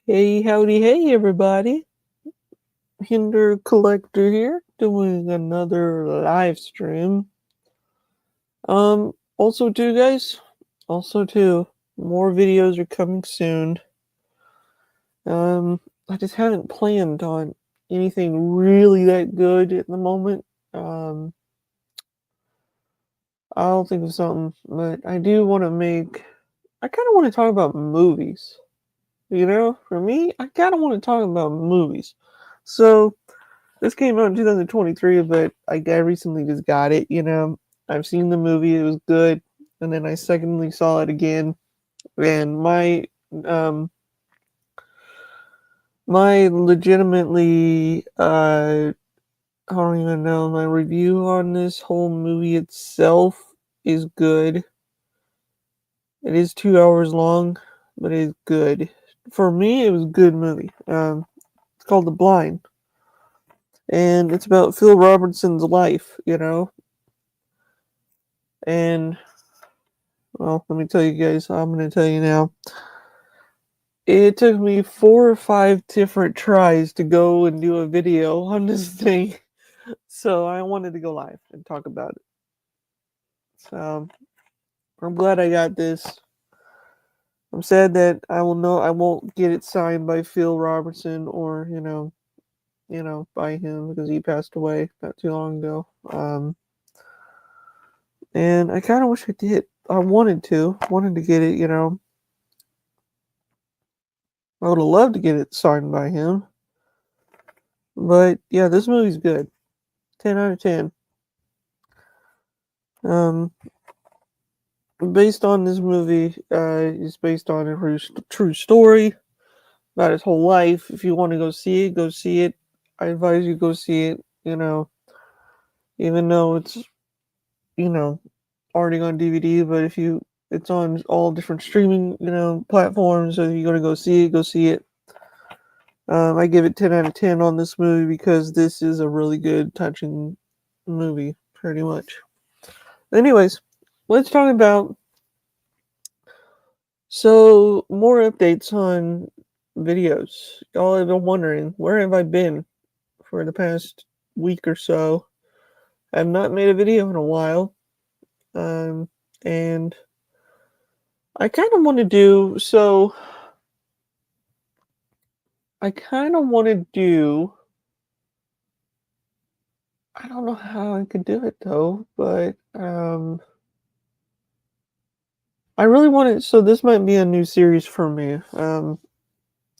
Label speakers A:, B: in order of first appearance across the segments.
A: Hey, howdy, hey, everybody. Hinder Collector here, doing another live stream. Also too, guys, more videos are coming soon. I just haven't planned on anything really that good at the moment. Um, I'll think of something, but I do want to I kind of want to talk about movies. For me, I kind of want to talk about movies. So, this came out in 2023, but I recently just got it. I've seen the movie, it was good, and then I secondly saw it again, and um my legitimately I don't even know, my review on this whole movie itself is good. It is 2 hours long, but it is good. For me, it was a good movie. It's called The Blind, and it's about Phil Robertson's life. And well, let me tell you guys, I'm going to tell you now. It took me 4 or 5 different tries to go and do a video on this thing. So I wanted to go live and talk about it. So I'm glad I got this. I'm sad that I won't get it signed by Phil Robertson or, by him because he passed away not too long ago. And I kind of wish I did. I wanted to get it. I would have loved to get it signed by him. But yeah, this movie's good. 10 out of 10. Um, Based on this movie, it's based on a true story about his whole life. If you want to go see it, go see it. I advise you go see it. Even though it's you know already on DVD, but it's on all different streaming platforms. So if you're gonna go see it, go see it. I give it 10 out of 10 on this movie because this is a really good, touching movie, pretty much. Anyways, let's talk about more updates on videos. Y'all have been wondering, where have I been for the past week or so? I've not made a video in a while. And I kind of want to do so. I kind of want to do. I don't know how I could do it though, but I really want to. So this might be a new series for me.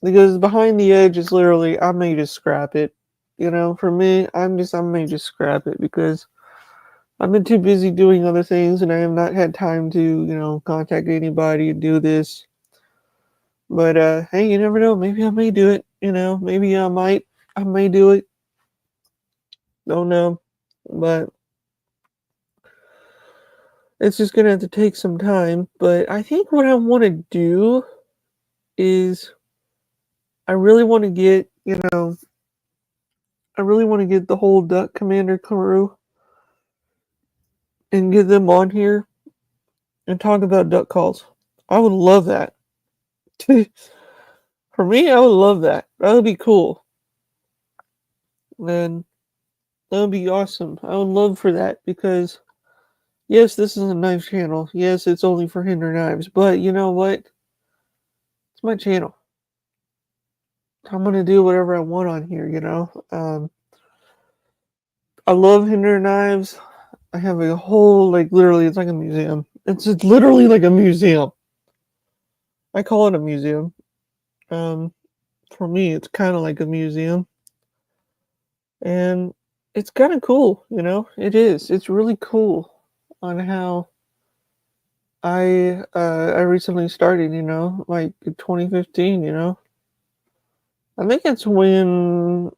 A: Because Behind the Edge is literally, I may just scrap it. For me, I may just scrap it because I've been too busy doing other things and I have not had time to, contact anybody and do this. But hey, you never know. Maybe I may do it. Maybe I may do it. Don't know. But it's just gonna have to take some time. But I think what I want to do is I really want to get, I really want to get the whole Duck Commander crew and get them on here and talk about duck calls. I would love that. For me, I would love that. That would be cool. And that would be awesome. I would love for that because, yes, this is a knife channel. Yes, it's only for Hinder Knives. But you know what? It's my channel. I'm going to do whatever I want on here. I love Hinder Knives. I have a whole, literally, it's like a museum. It's literally like a museum. I call it a museum. Um, for me, it's kind of like a museum. And it's kind of cool. It is. It's really cool on how I recently started, like in 2015. I think it's when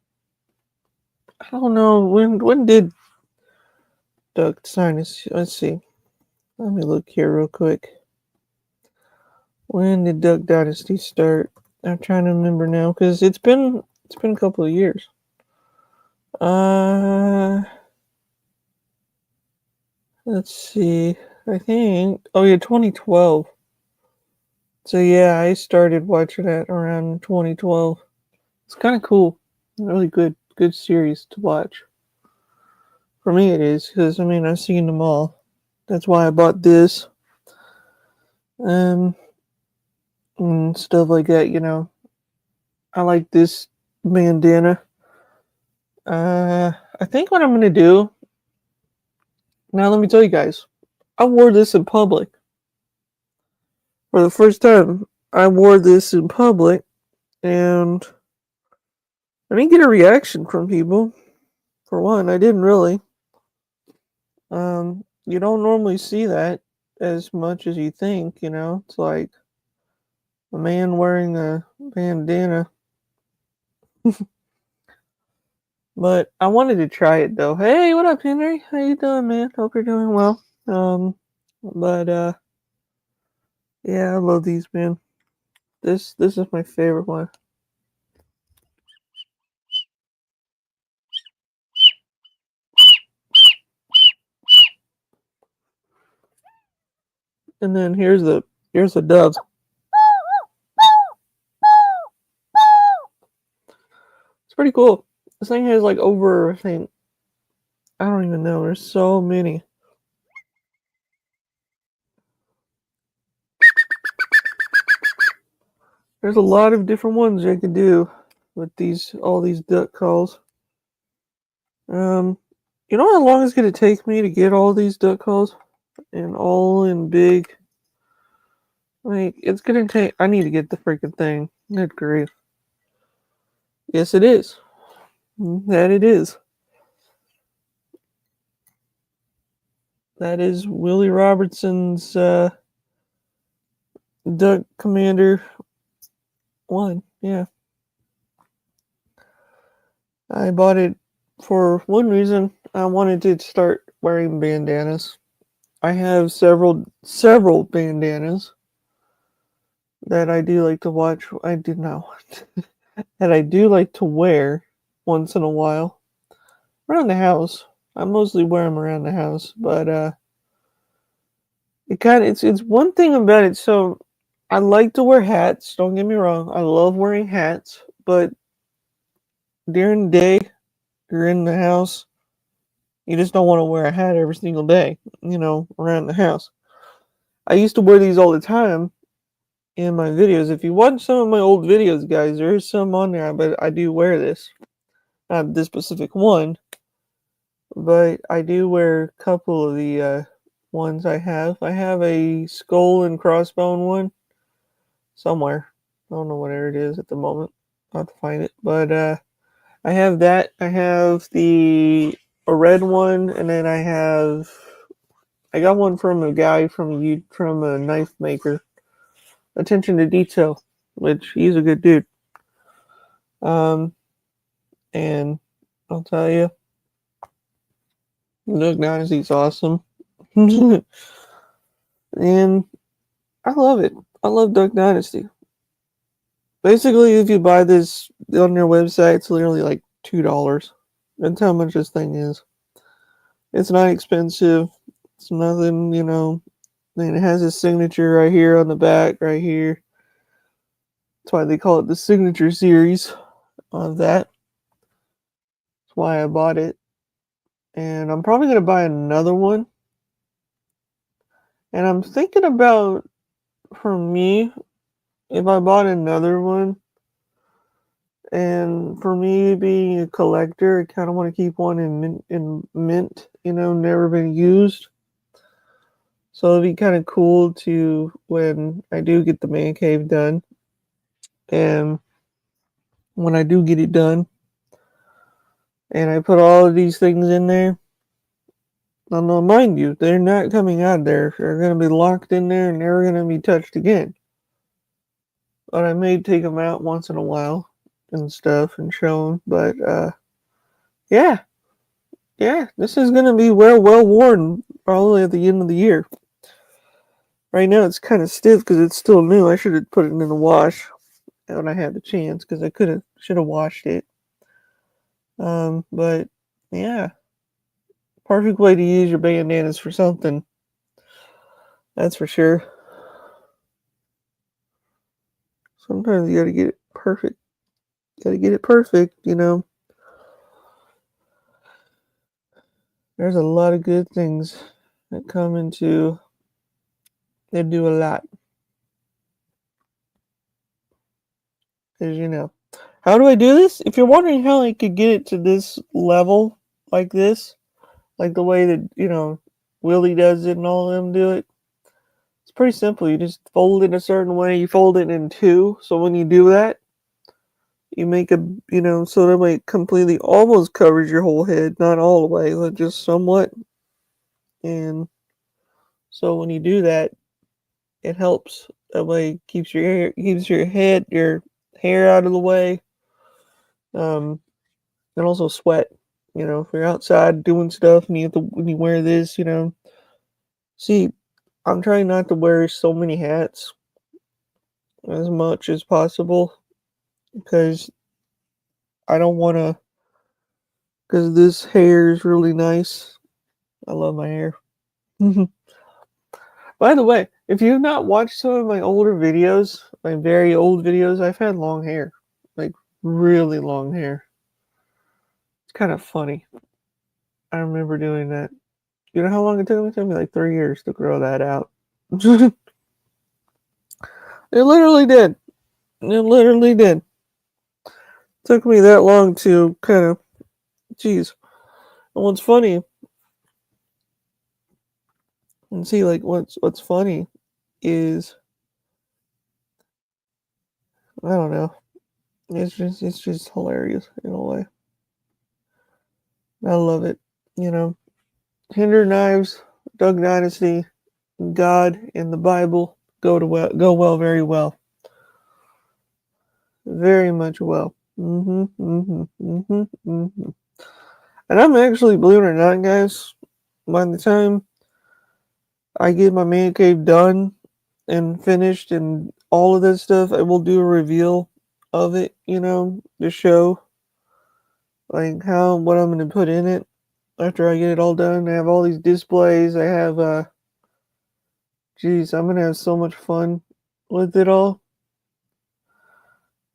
A: I don't know when did Duck Dynasty. Let's see. Let me look here real quick. When did Duck Dynasty start? I'm trying to remember now because it's been a couple of years. Let's see. I think 2012. So yeah, I started watching that around 2012. It's kind of cool. Really good series to watch. For me it is, because I mean I've seen them all. That's why I bought this. Um and stuff like that, you know. I like this bandana. I think what I'm gonna do now, let me tell you guys, I wore this in public. For the first time, I wore this in public, and I didn't get a reaction from people. For one, I didn't really. You don't normally see that as much as you think, you know? It's like a man wearing a bandana. But I wanted to try it though. Hey, what up, Henry? How you doing, man? Hope you're doing well. But yeah, I love these, man. This is my favorite one. And then here's the doves. It's pretty cool. This thing has like over, I think, I don't even know. There's so many. There's a lot of different ones I could do with all these duck calls. Um, you know how long it's gonna take me to get all these duck calls and all in big. Like it's gonna take. I need to get the freaking thing. Good grief! Yes, it is. That it is. That is Willie Robertson's Duck Commander 1. Yeah, I bought it for one reason. I wanted to start wearing bandanas. I have several bandanas that I do like to watch. I do not want that I do like to wear once in a while around the house. I mostly wear them around the house, but it's one thing about it. So I like to wear hats. Don't get me wrong. I love wearing hats, but during the day, you're in the house. You just don't want to wear a hat every single day, you know, around the house. I used to wear these all the time in my videos. If you watch some of my old videos, guys, there is some on there, but I do wear this. Not this specific one, but I do wear a couple of the ones I have. I have a skull and crossbone one somewhere. I don't know where it is at the moment. I'll have to find it. But I have that. I have a red one, and then I got one from a guy from a knife maker. Attention to detail, which he's a good dude. Um, and I'll tell you, Duck Dynasty's awesome. And I love it. I love Duck Dynasty. Basically, if you buy this on their website, it's literally like $2. That's how much this thing is. It's not expensive. It's nothing, you know. And it has a signature right here on the back, right here. That's why they call it the signature series of that. That's why I bought it. And I'm probably going to buy another one. And I'm thinking about, for me, if I bought another one, and for me being a collector, I kind of want to keep one in mint, you know, never been used. So it'd be kind of cool to, when I do get the man cave done, and when I do get it done, and I put all of these things in there, now mind you, they're not coming out there. They're going to be locked in there and never going to be touched again. But I may take them out once in a while and stuff and show them. But yeah, this is going to be well worn probably at the end of the year. Right now it's kind of stiff because it's still new. I should have put it in the wash when I had the chance, because I should have washed it. But yeah, perfect way to use your bandanas for something. That's for sure. Sometimes you gotta get it perfect. Gotta get it perfect, you know. There's a lot of good things that come into. They do a lot, as you know. How do I do this? If you're wondering how I could get it to this level, like this, like the way that, Willie does it and all of them do it, it's pretty simple. You just fold it a certain way. You fold it in two. So when you do that, you make so that way it completely almost covers your whole head. Not all the way, but just somewhat. And so when you do that, it helps. That way it keeps your head, your hair out of the way. Um, and also sweat. If you're outside doing stuff and when you wear this, See, I'm trying not to wear so many hats as much as possible because I don't want to. Because this hair is really nice. I love my hair. By the way, if you've not watched some of my older videos, my very old videos, I've had long hair, like really long hair. It's kind of funny. I remember doing that. You know how long it took me? It took me like 3 years to grow that out. It literally did. It literally did. Took me that long to kind of, geez. And what's funny, and see, like what's funny is, I don't know. It's just hilarious in a way. I love it. You know, Hinder Knives, Duck Dynasty, God, and the Bible go well, very well, very much well. And I'm actually, believe it or not, guys, by the time I get my man cave done and finished and all of that stuff, I will do a reveal of it. The show, like what I'm going to put in it after I get it all done. I have all these displays. I have geez, I'm gonna have so much fun with it all.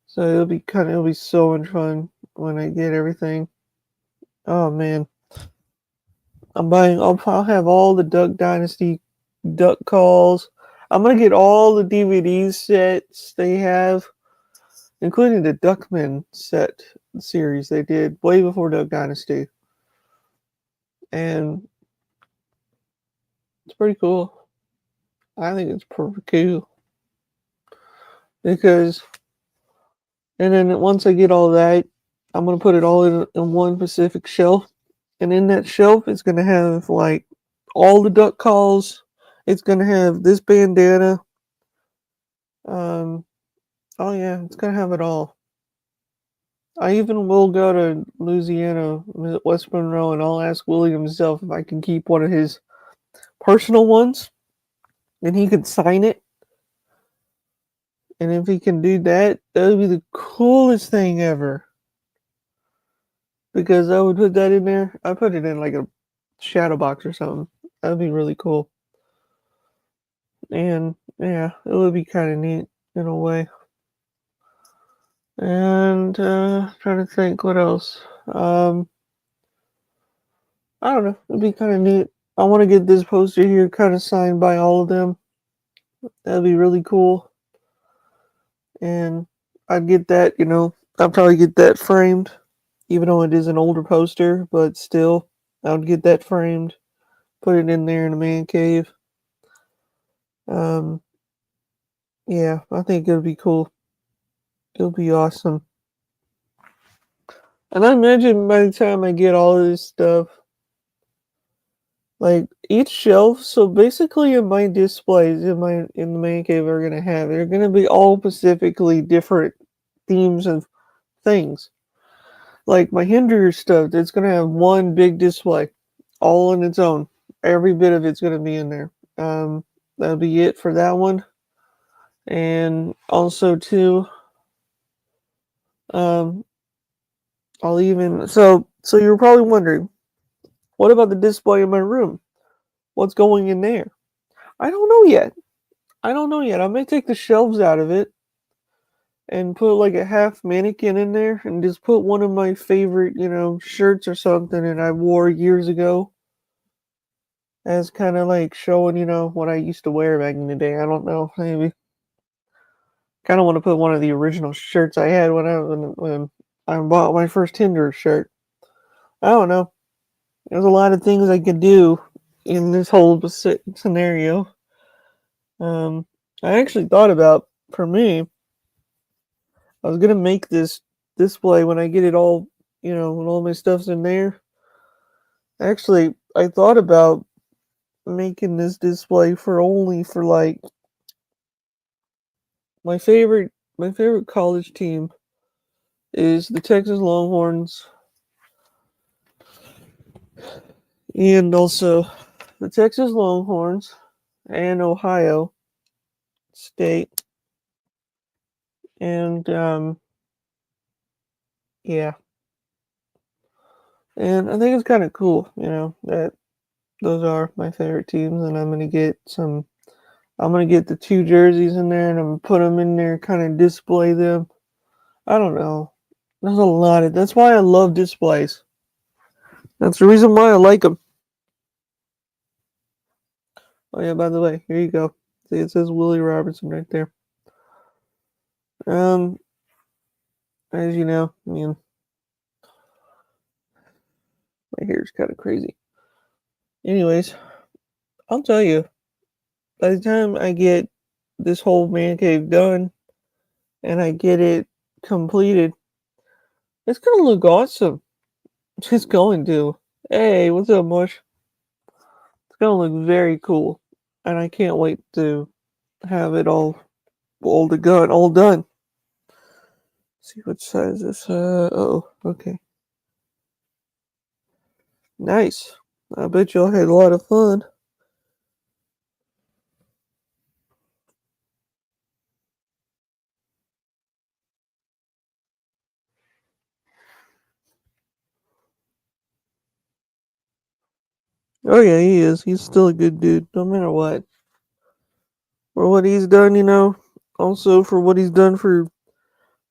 A: So it'll be so much fun when I get everything. Oh man, I'll have all the Duck Dynasty duck calls. I'm gonna get all the DVD sets they have, including the Duckman set series they did way before Duck Dynasty, and it's pretty cool. I think it's pretty cool because, and then once I get all that, I'm gonna put it all in one specific shelf, and in that shelf, it's gonna have like all the duck calls. It's gonna have this bandana. Um, oh yeah, it's gonna have it all. I even will go to Louisiana, visit West Monroe, and I'll ask Willie himself if I can keep one of his personal ones, and he could sign it. And if he can do that, that would be the coolest thing ever. Because I would put that in there. I put it in like a shadow box or something. That would be really cool. And yeah, it would be kind of neat in a way. And trying to think what else. I don't know. It'd be kind of neat. I want to get this poster here kind of signed by all of them. That'd be really cool. And I'd get that, I'd probably get that framed, even though it is an older poster, but still, I would get that framed, put it in there in the man cave. Um, yeah, I think it'll be cool. It'll be awesome. And I imagine by the time I get all of this stuff, like each shelf, so basically in my displays in the man cave they're gonna be all specifically different themes of things. Like my Hinder stuff, it's gonna have one big display, all on its own. Every bit of it's gonna be in there. That'll be it for that one. And also too, um, so you're probably wondering, what about the display in my room? What's going in there? I don't know yet. I may take the shelves out of it and put like a half mannequin in there and just put one of my favorite, shirts or something that I wore years ago as kind of like showing, what I used to wear back in the day. I don't know, maybe kind of want to put one of the original shirts I had when I bought my first Tinder shirt. I don't know. There's a lot of things I could do in this whole scenario. I actually thought about, for me, I was gonna make this display when I get it all, when all my stuff's in there. Actually, I thought about making this display for only for like my favorite college team is the Texas Longhorns, and also the Texas Longhorns and Ohio State, and yeah, and I think it's kind of cool, that those are my favorite teams, and I'm gonna get the two jerseys in there, and I'm gonna put them in there, kind of display them. I don't know. There's a lot of. That's why I love displays. That's the reason why I like them. Oh yeah, by the way, here you go. See, it says Willie Robertson right there. Um, as you know, I mean, my hair's kind of crazy. Anyways, I'll tell you. By the time I get this whole man cave done and I get it completed, it's gonna look awesome. It's going to. Hey, what's up, Mush? It's gonna look very cool, and I can't wait to have it all done. Let's see what size this. Oh, okay, nice. I bet y'all had a lot of fun. Oh yeah, he is. He's still a good dude, no matter what. For what he's done, Also for what he's done for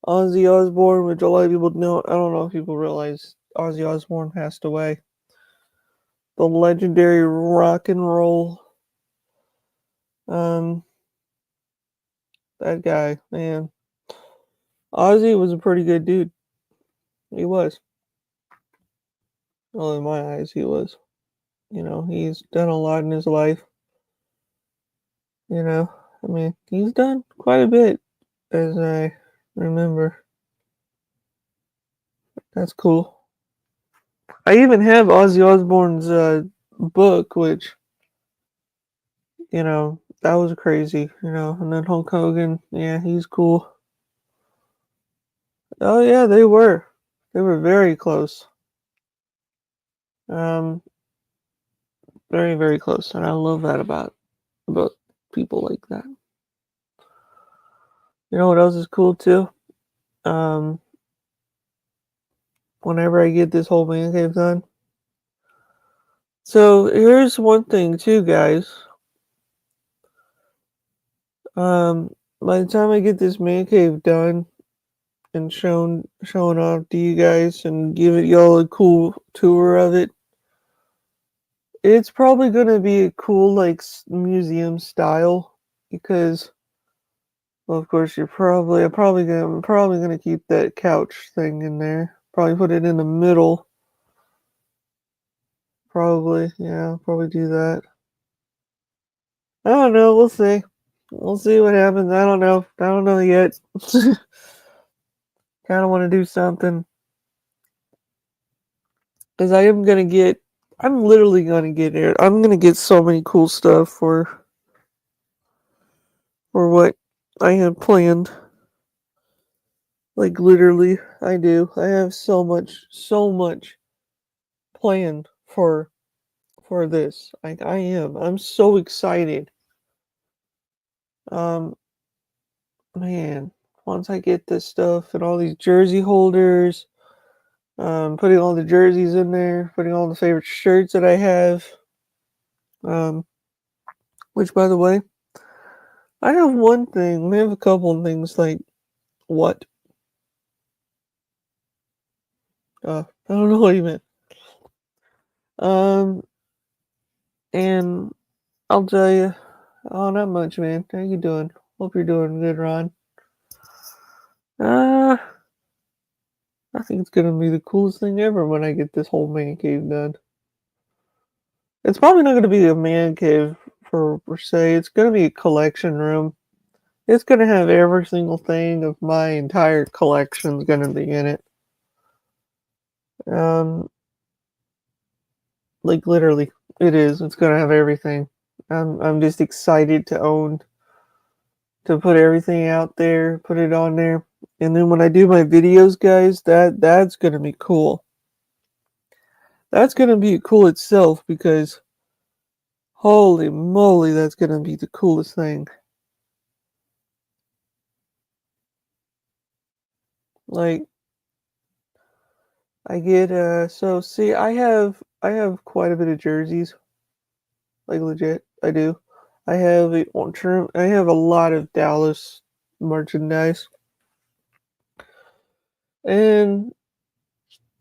A: Ozzy Osbourne, which a lot of people know. I don't know if people realize Ozzy Osbourne passed away. The legendary rock and roll. Um, that guy, man. Ozzy was a pretty good dude. He was. Well, in my eyes, he was. He's done a lot in his life. I mean, he's done quite a bit, as I remember. That's cool. I even have Ozzy Osbourne's book, which, that was crazy, and then Hulk Hogan, yeah, he's cool. Oh, yeah, they were. They were very close. Um, very, very close. And I love that about people like that. You know what else is cool too? Um, whenever I get this whole man cave done. So here's one thing too, guys. By the time I get this man cave done and showing off to you guys and giving y'all a cool tour of it, it's probably gonna be a cool like museum style because, well, of course, I'm probably gonna keep that couch thing in there. Probably put it in the middle. Probably, yeah, I'll probably do that. I don't know. We'll see. We'll see what happens. I don't know. I don't know yet. Kind of want to do something because I'm literally gonna get it. I'm gonna get so many cool stuff for what I have planned. Like literally, I do. I have so much planned for this. I am. I'm so excited. Um, man, once I get this stuff and all these jersey holders, putting all the jerseys in there, putting all the favorite shirts that I have. Um, which by the way, I have one thing. I have a couple of things like What? I don't know what you meant. Um, and I'll tell you, oh, not much, man. How you doing? Hope you're doing good, Ron. Uh, I think it's gonna be the coolest thing ever when I get this whole man cave done. It's probably not gonna be a man cave per se. It's gonna be a collection room. It's gonna have every single thing of my entire collection's gonna be in it. Um, like literally, it is. It's gonna have everything. I'm just excited to put everything out there, put it on there. And then when I do my videos, guys, that's gonna be cool. That's gonna be cool itself because holy moly, that's gonna be the coolest thing. Like I get so see I have quite a bit of jerseys, like legit. I do. I have a lot of Dallas merchandise. And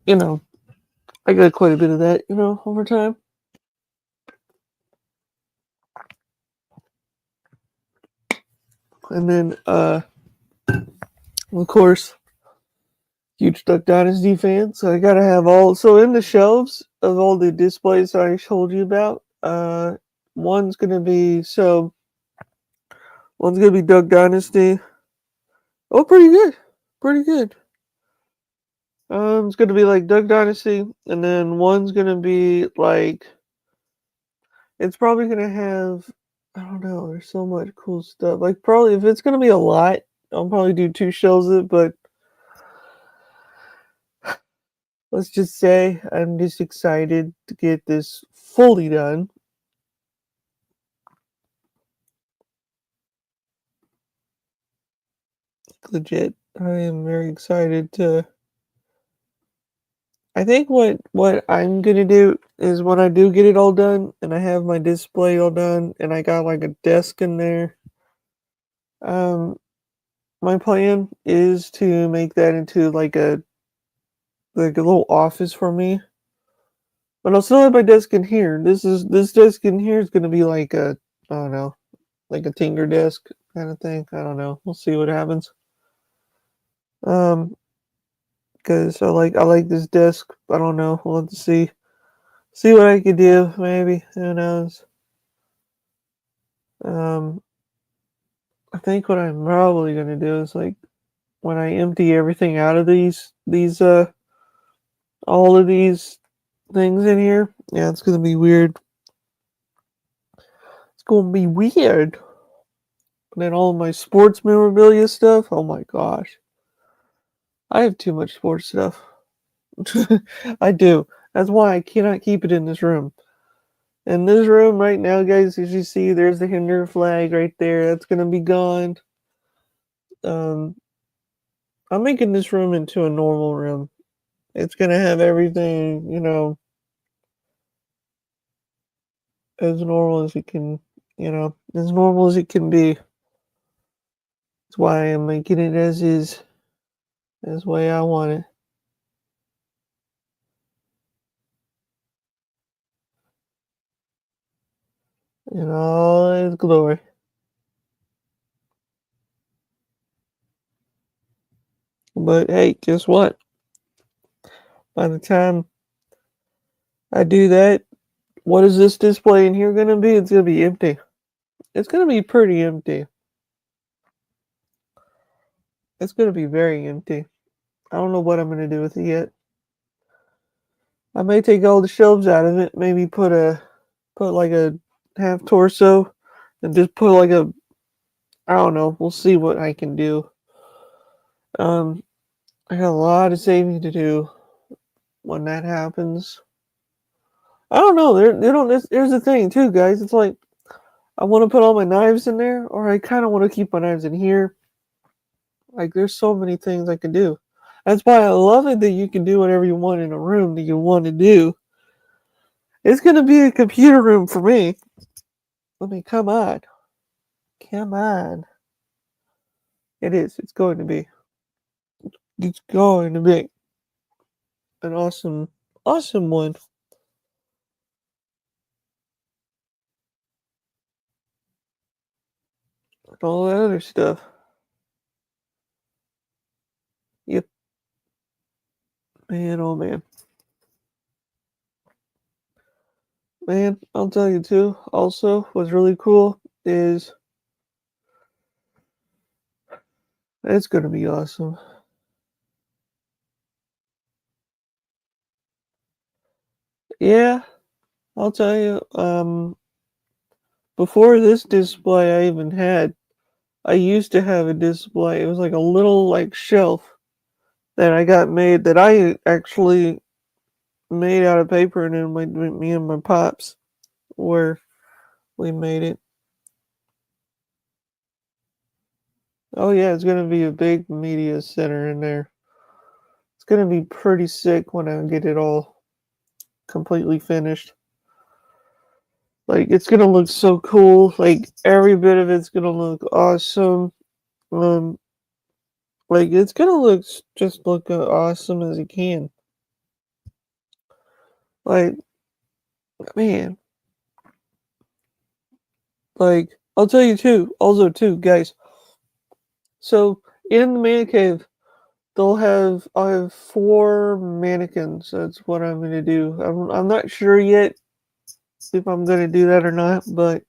A: you know, I got quite a bit of that, over time. And then of course, huge Duck Dynasty fan, so I gotta have all. So in the shelves of all the displays I told you about, one's gonna be so one's gonna be Duck Dynasty. Oh, pretty good, pretty good. It's gonna be like Duck Dynasty, and then one's gonna be like it's probably gonna have. I don't know. There's so much cool stuff. Like probably if it's gonna be a lot, I'll probably do two shelves of it, but let's just say I'm just excited to get this fully done. Legit. I am very excited to. I think what I'm gonna do is when I do get it all done and I have my display all done and I got like a desk in there. Um, my plan is to make that into like a little office for me. But I'll still have my desk in here. This desk in here is gonna be like a I don't know, like a Tinker desk kind of thing. I don't know. We'll see what happens. Um, because I like this desk. I don't know. We'll have to see what I could do. Maybe who knows. Um, I think what I'm probably gonna do is like when I empty everything out of these all of these things in here. Yeah, it's gonna be weird. It's gonna be weird. And then all of my sports memorabilia stuff. Oh my gosh, I have too much sports stuff. I do. That's why I cannot keep it in this room. In this room right now, guys, as you see, there's the Hinder flag right there. That's gonna be gone. Um, I'm making this room into a normal room. It's gonna have everything, as normal as it can, as normal as it can be. That's why I'm making it as is, as way I want it, in all its glory. But hey, guess what? By the time I do that, what is this display in here gonna be? It's gonna be empty. It's gonna be pretty empty. It's gonna be very empty. I don't know what I'm gonna do with it yet. I may take all the shelves out of it, maybe put like a half torso and just put like a I don't know, we'll see what I can do. Um I got a lot of saving to do when that happens. I don't know, there's the thing too, guys. It's like I want to put all my knives in there or I kind of want to keep my knives in here. Like there's so many things I can do. That's why I love it that you can do whatever you want in a room that you want to do. It's gonna be a computer room for me. I mean, come on. Come on. It is. It's going to be. it's going to be an awesome, awesome one. And all that other stuff. Yep, man, oh man. Man, I'll tell you too, also, what's really cool is it's gonna be awesome. Yeah, I'll tell you, before this display I even had, I used to have a display. It was like a little like shelf that I got made that I actually made out of paper, and then me and my pops where we made it. Oh yeah, it's gonna be a big media center in there. It's gonna be pretty sick when I get it all completely finished. Like it's gonna look so cool. Like every bit of it's gonna look awesome. Um, like it's gonna just look awesome as it can. Like man, like I'll tell you too. Also too, guys. So in the man cave, I have 4 mannequins. That's what I'm gonna do. I'm not sure yet if I'm gonna do that or not, but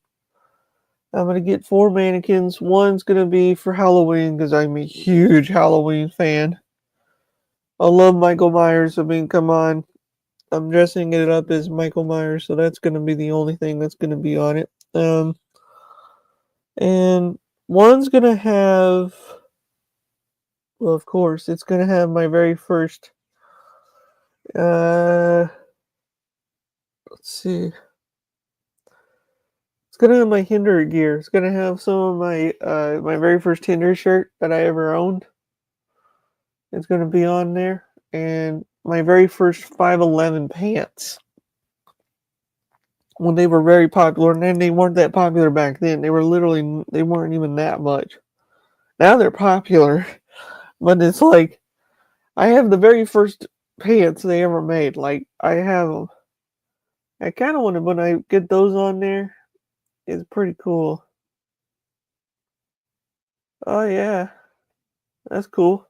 A: I'm gonna get 4 mannequins. One's gonna be for Halloween because I'm a huge Halloween fan. I love Michael Myers. I mean, come on. I'm dressing it up as Michael Myers, so that's gonna be the only thing that's gonna be on it. And one's gonna have, well, of course, it's gonna have my very first. Let's see. It's gonna have my Hinder gear. It's gonna have some of my very first Hinder shirt that I ever owned. It's gonna be on there, and my very first 511 pants when they were very popular, and then they weren't that popular back then. They weren't even that much. Now they're popular, but it's like I have the very first pants they ever made. Like I have them. I kind of want to when I get those on there. It's pretty cool. Oh yeah, that's cool.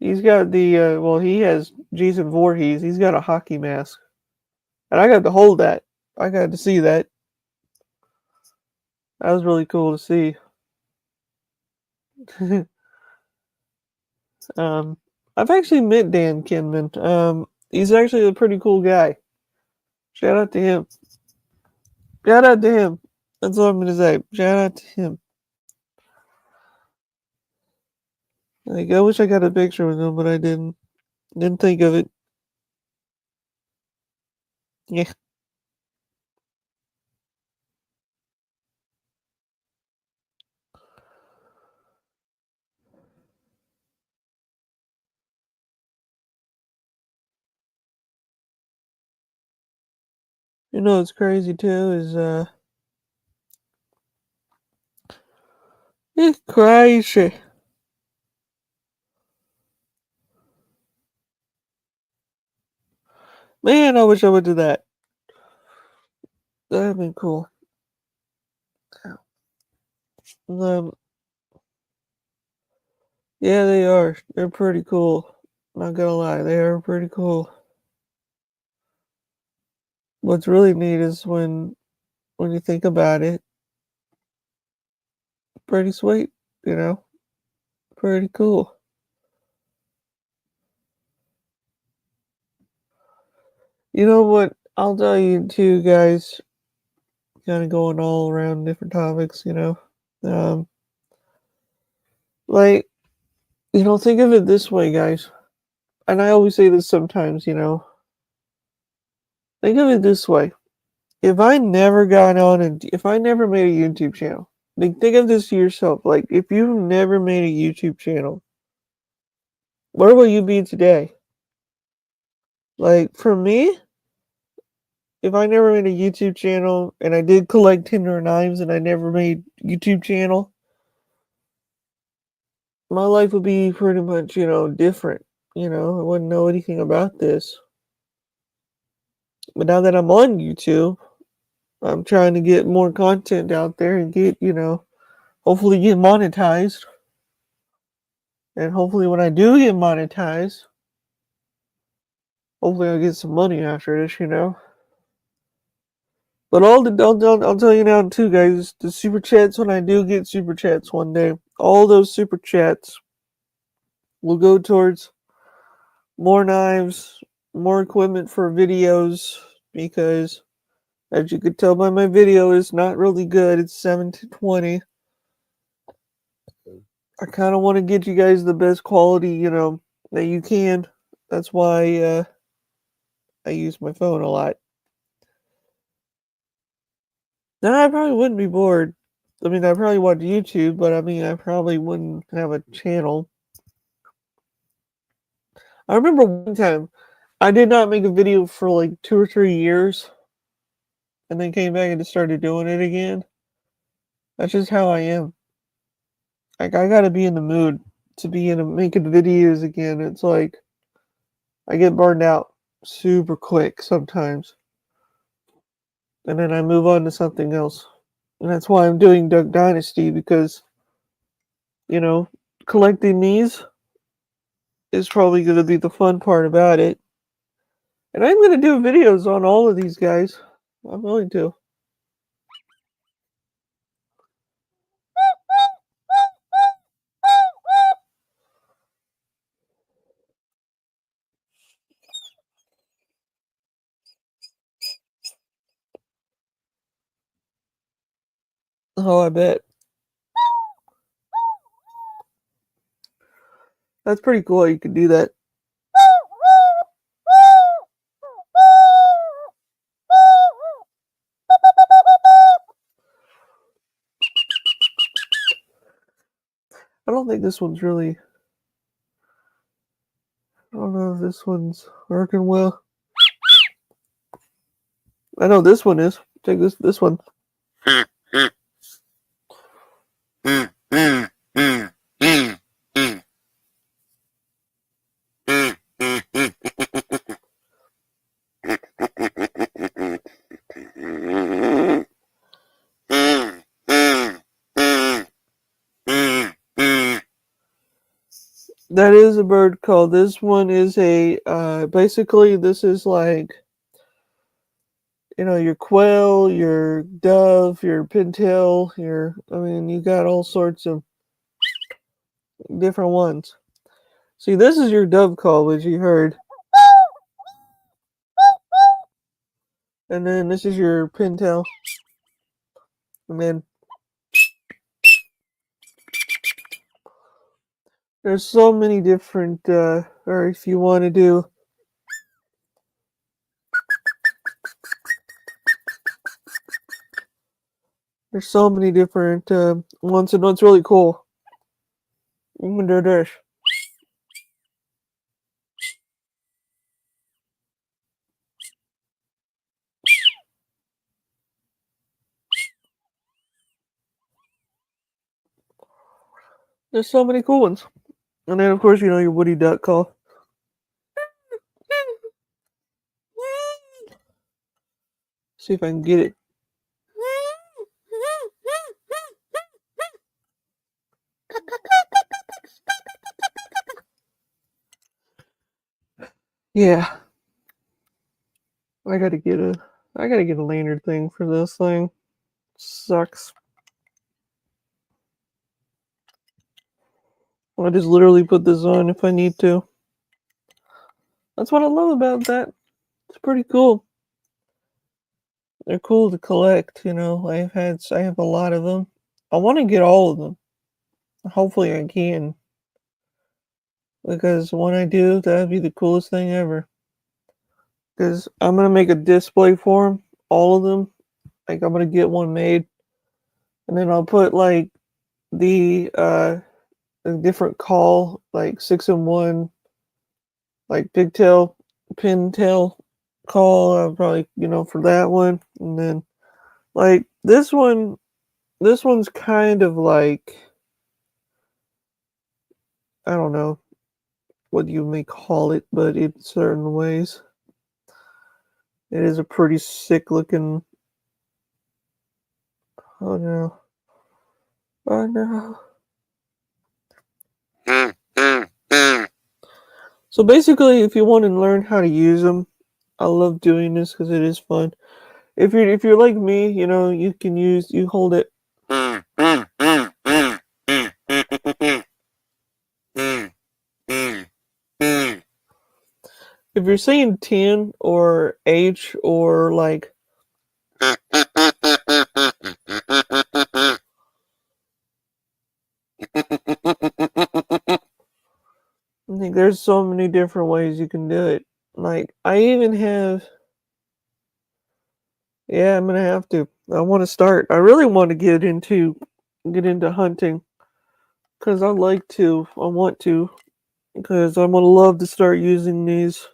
A: He's got he has Jason Voorhees. He's got a hockey mask, and I got to hold that. I got to see that. That was really cool to see. um, I've actually met Dan Kinman. He's actually a pretty cool guy. Shout out to him. Shout out to him. That's all I'm gonna say. Shout out to him. Like I wish I got a picture with him, but I didn't. Didn't think of it. Yeah. You know what's crazy too is it's crazy. Man, I wish I would do that. That'd been cool. Um, yeah, they are. They're pretty cool. Not gonna lie, they are pretty cool. What's really neat is when you think about it, pretty sweet, you know? Pretty cool. You know what? I'll tell you too, guys, kind of going all around different topics, you know? Um, like, think of it this way, guys. And I always say this sometimes, think of it this way. If I never got on and if I never made a YouTube channel, like, think of this to yourself. Like, if you never made a YouTube channel, where will you be today? Like, for me, if I never made a YouTube channel and I did collect Tinder knives and I never made YouTube channel, my life would be pretty much, different. I wouldn't know anything about this. But now that I'm on YouTube, I'm trying to get more content out there and get, hopefully get monetized. And hopefully when I do get monetized, hopefully I'll get some money after this. But I'll tell you now too, guys, the super chats, when I do get super chats one day, all those super chats will go towards more knives, more equipment for videos, because as you could tell by my video, it's not really good. It's 7 to 20. I kind of want to get you guys the best quality, that you can. That's why I use my phone a lot. Now, I probably wouldn't be bored. I mean, I probably watch YouTube, but I mean, I probably wouldn't have a channel. I remember one time I did not make a video for like 2 or 3 years, and then came back and just started doing it again. That's just how I am. Like, I gotta be in the mood to be making videos again. It's like I get burned out super quick sometimes, and then I move on to something else. And that's why I'm doing Duck Dynasty, because you know collecting these is probably going to be the fun part about it. And I'm going to do videos on all of these guys. I'm going to. Oh, I bet. That's pretty cool. You can do that. I don't think this one's really. I don't know if this one's working well. I know this one is. Check this one. That is a bird call. This one is basically this is like, your quail, your dove, your pintail, you got all sorts of different ones. See, this is your dove call, which you heard. And then this is your pintail. And then there's so many different, or if you want to do, there's so many different ones, and what's really cool, you can do this. There's so many cool ones. And then, of course, your woody duck call. See if I can get it. Yeah. I gotta get a lanyard thing for this thing. Sucks. I just literally put this on if I need to. That's what I love about that. It's pretty cool. They're cool to collect, I have a lot of them. I want to get all of them. Hopefully I can. Because when I do, that'd be the coolest thing ever. Because I'm going to make a display for them, all of them. Like, I'm going to get one made. And then I'll put, like, a different call, like 6-in-1, like pigtail, pintail call. I'll probably, for that one. And then, like, this one's kind of like, I don't know what you may call it, but in certain ways, it is a pretty sick looking. Oh no! Oh no! So basically, if you want to learn how to use them, I love doing this because it is fun. If you're like me, you can you hold it. If you're saying 10 or H or like I think there's so many different ways you can do it. Like I even have yeah, I'm gonna have to. I want to start. I really want to get into hunting because I like to. I want to because I'm gonna love to start using these.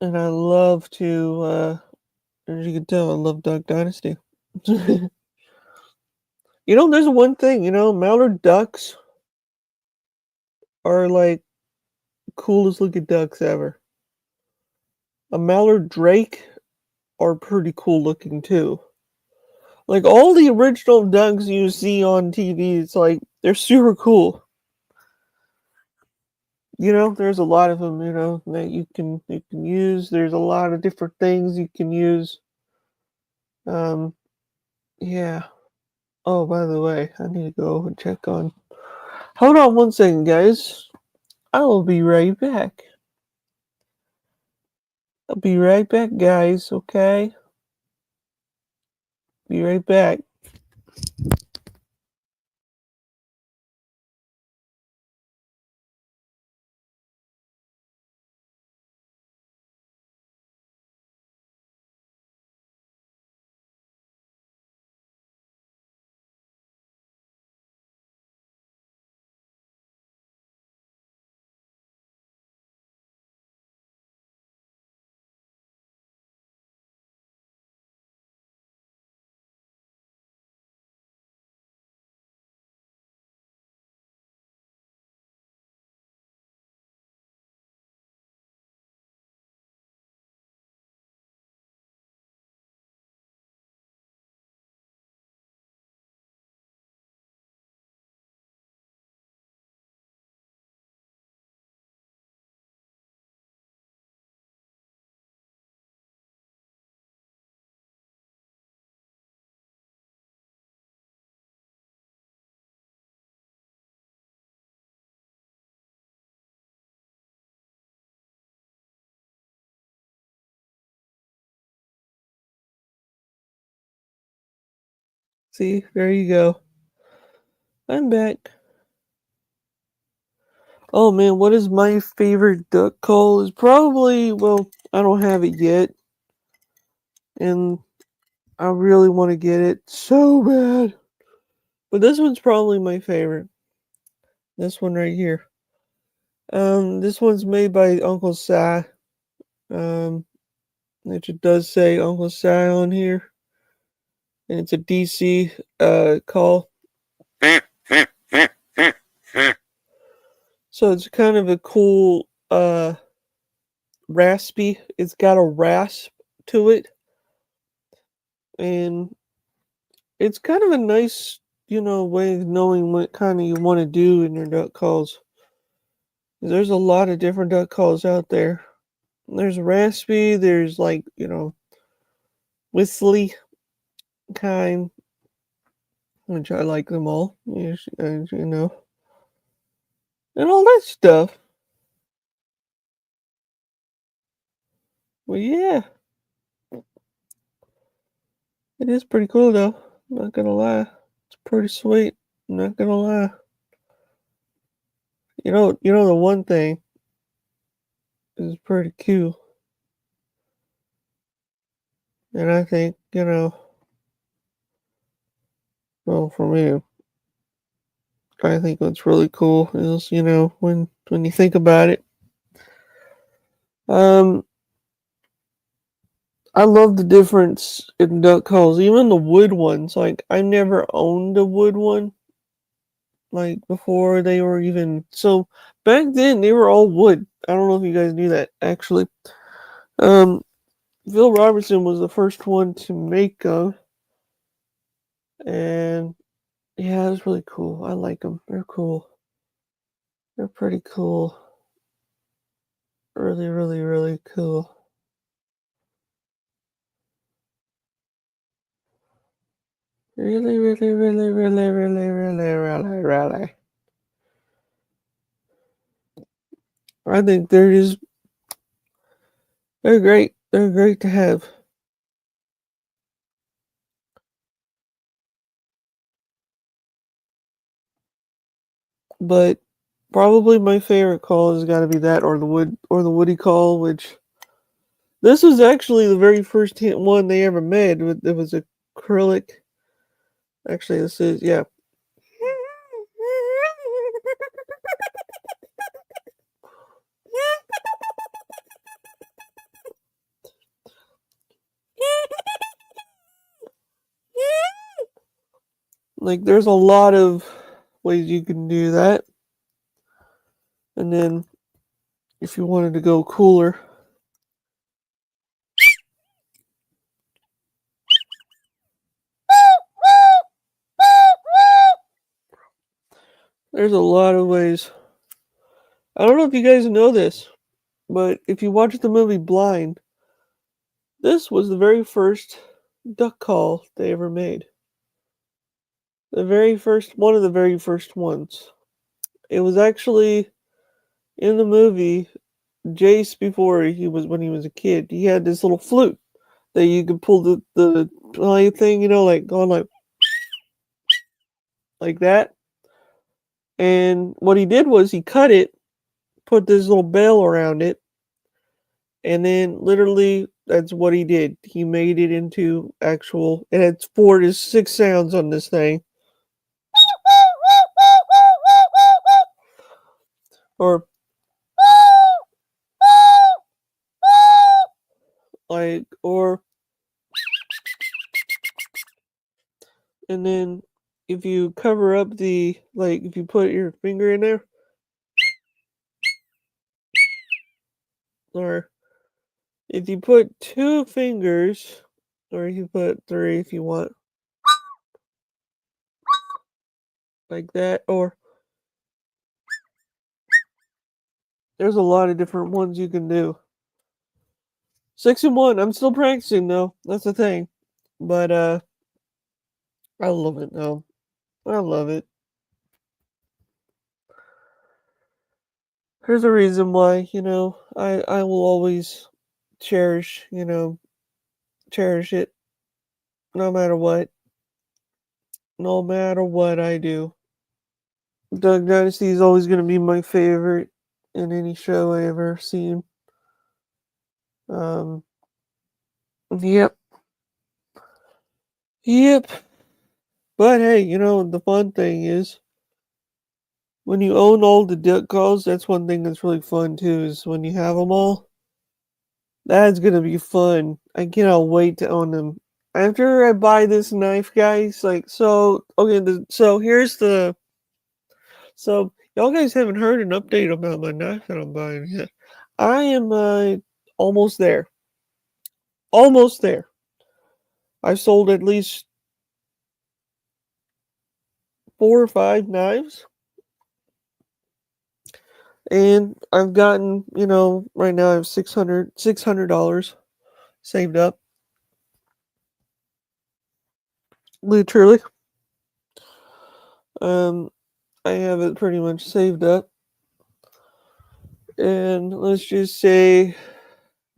A: And I love to, as you can tell, I love Duck Dynasty. There's one thing, mallard ducks are like coolest looking ducks ever. A mallard drake are pretty cool looking too. Like all the original ducks you see on TV, it's like they're super cool. There's a lot of them, that you can use. There's a lot of different things you can use. Um, yeah. Oh, by the way, I need to go and check on. Hold on one second, guys. I will be right back. I'll be right back, guys, okay? Be right back. See, there you go. I'm back. Oh man, what is my favorite duck call? Is probably, well, I don't have it yet. And I really want to get it so bad. But this one's probably my favorite. This one right here. This one's made by Uncle Si. Um, it does say Uncle Si on here. And it's a DC call. So it's kind of a cool raspy. It's got a rasp to it. And it's kind of a nice, way of knowing what kind of you want to do in your duck calls. There's a lot of different duck calls out there. There's raspy, there's like, whistly kind, which I like them all, and all that stuff. Well, yeah, it is pretty cool though. I'm not gonna lie, it's pretty sweet. I'm not gonna lie. The one thing is pretty cool, and I think well, for me, I think what's really cool is when you think about it. Um, I love the difference in duck calls, even the wood ones. Like, I never owned a wood one, like, before they were even. So, back then, they were all wood. I don't know if you guys knew that, actually. Um, Phil Robertson was the first one to make them, and yeah, it was really cool. I like them. They're cool. They're pretty cool. Really, really, really cool. Really, really, really, really, really, really, really, really. I think they're great. They're great to have. But probably my favorite call has got to be that or the Woody call, which this was actually the very first one they ever made. It was acrylic. Actually, this is yeah. Like there's a lot of ways you can do that. And then if you wanted to go cooler, there's a lot of ways. I don't know if you guys know this, but if you watch the movie Blind, this was the very first duck call they ever made. The very first one of the very first ones. It was actually in the movie Jace before he was when he was a kid. He had this little flute that you could pull the play thing, like going like that. And what he did was he cut it, put this little bell around it, and then literally that's what he did. He made it into actual. It had 4 to 6 sounds on this thing, or or and then if you cover up if you put your finger in there, or if you put 2 fingers, or you put 3 if you want, like that, or there's a lot of different ones you can do. 6 and 1. I'm still practicing though. That's the thing. But I love it though. I love it. There's a reason why, I will always cherish, cherish it no matter what. No matter what I do. Doug Dynasty is always gonna be my favorite in any show I ever seen. Um yep. Yep. But hey, the fun thing is when you own all the duck calls, that's one thing that's really fun too, is when you have them all. That's gonna be fun. I cannot wait to own them. After I buy this knife, guys, so here's so y'all guys haven't heard an update about my knife that I'm buying yet. I am almost there. Almost there. I've sold at least 4 or 5 knives. And I've gotten, right now I have $600 saved up. Literally. I have it pretty much saved up. And let's just say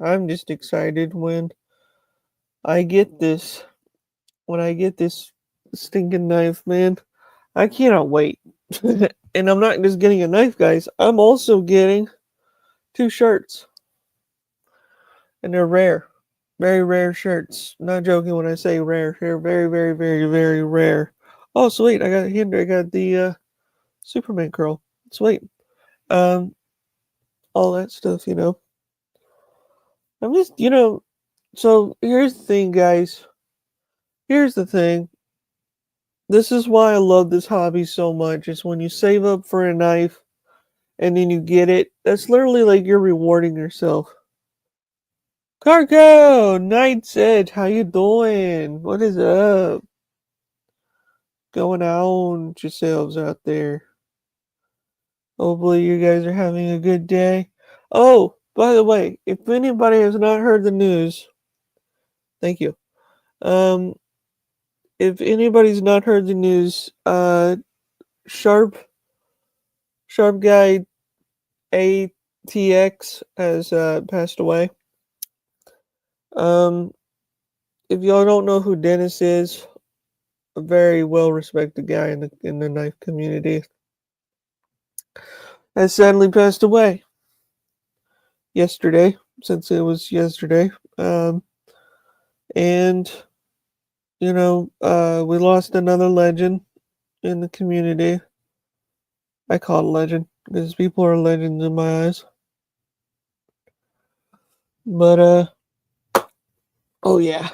A: I'm just excited I get this. When I get this stinking knife, man, I cannot wait. And I'm not just getting a knife, guys. I'm also getting 2 shirts. And they're rare. Very rare shirts. Not joking when I say rare. They're very, very, very, very rare. Oh, sweet. I got the Superman curl. Sweet. Um, all that stuff, I'm just, So here's the thing, guys. Here's the thing. This is why I love this hobby so much. Is when you save up for a knife and then you get it. That's literally like you're rewarding yourself. Cargo, Night's Edge, how you doing? What is up? Going on yourselves out there. Hopefully you guys are having a good day. Oh, by the way, if anybody has not heard the news, thank you. Um, if anybody's not heard the news, Sharp Guy ATX has passed away. Um, if y'all don't know who Dennis is, a very well respected guy in the knife community, has sadly passed away yesterday, since it was yesterday. And we lost another legend in the community. I call it legend because people are legends in my eyes. But oh yeah.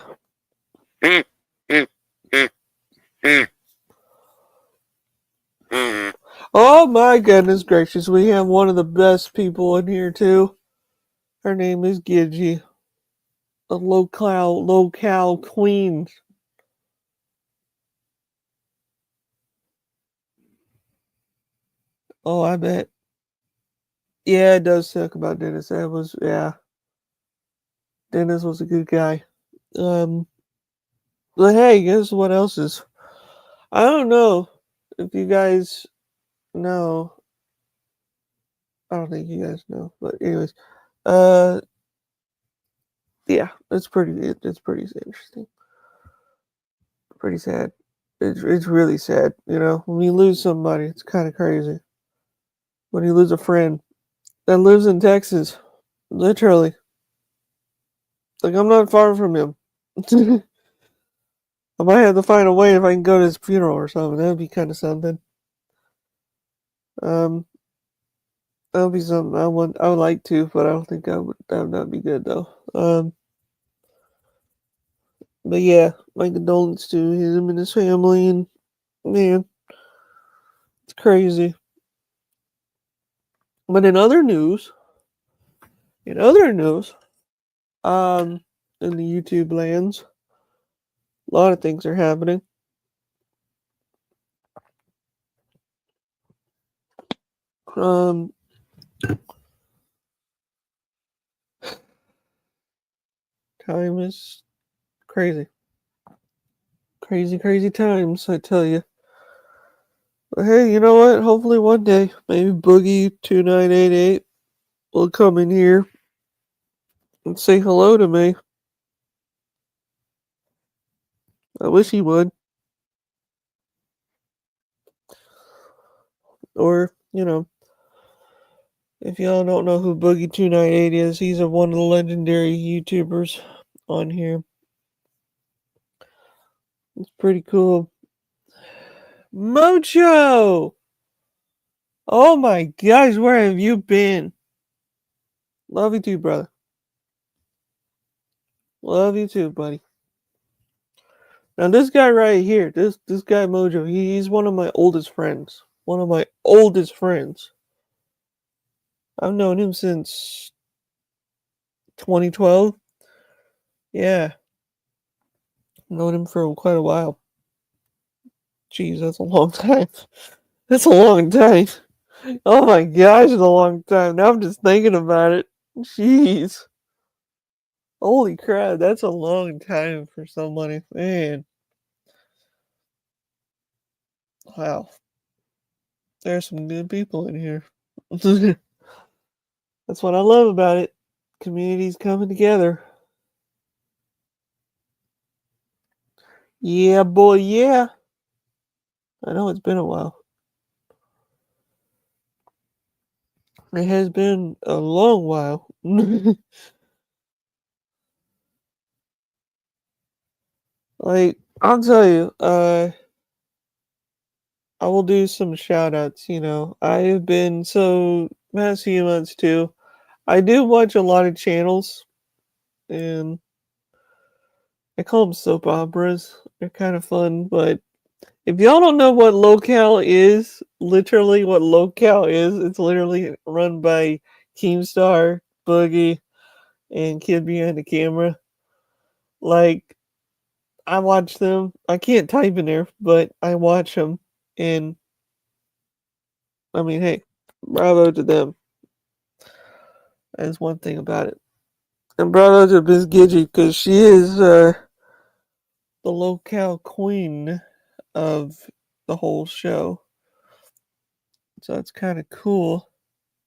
A: Oh my goodness gracious, we have one of the best people in here too. Her name is Gidgy, a locale queen. Oh, I bet. Yeah, it does suck about Dennis. Dennis was a good guy. Um, but hey, guess what else is? I don't know if you guys know. I don't think you guys know, but anyways, uh, yeah, it's pretty interesting, pretty sad. It's really sad, when you lose somebody, it's kind of crazy. When you lose a friend that lives in Texas, literally, like I'm not far from him. I might have to find a way if I can go to his funeral or something. That'd be kind of something. Um, that would be something I would like to, but I don't think I would. That would not be good though. But yeah, my condolences to him and his family, and man, it's crazy. But in other news, um, in the YouTube lands, a lot of things are happening. Um, time is crazy, crazy, crazy times. I tell you. But hey, you know what? Hopefully one day, maybe Boogie 2988 will come in here and say hello to me. I wish he would. Or, if y'all don't know who Boogie298 is, he's one of the legendary YouTubers on here. It's pretty cool. Mocho! Oh my gosh, where have you been? Love you too, brother. Love you too, buddy. Now this guy right here, this guy Mojo, he's one of my oldest friends. One of my oldest friends. I've known him since 2012. Yeah. Known him for quite a while. Jeez, that's a long time. That's a long time. Oh my gosh, it's a long time. Now I'm just thinking about it. Jeez. Holy crap, that's a long time for somebody. Man. Wow. There's some good people in here. That's what I love about it. Communities coming together. Yeah, boy, yeah. I know it's been a while. It has been a long while. Like, I'll tell you, I will do some shout outs, I have been past few months too. I do watch a lot of channels, and I call them soap operas. They're kind of fun, but if y'all don't know what locale is, literally what locale is, it's literally run by Keemstar, Boogie, and Kid Behind the Camera. Like, I watch them. I can't type in there, but I watch them, and I mean, hey, bravo to them. That's one thing about it. And bravo to Miss Gidget, because she is the locale queen of the whole show. So it's kind of cool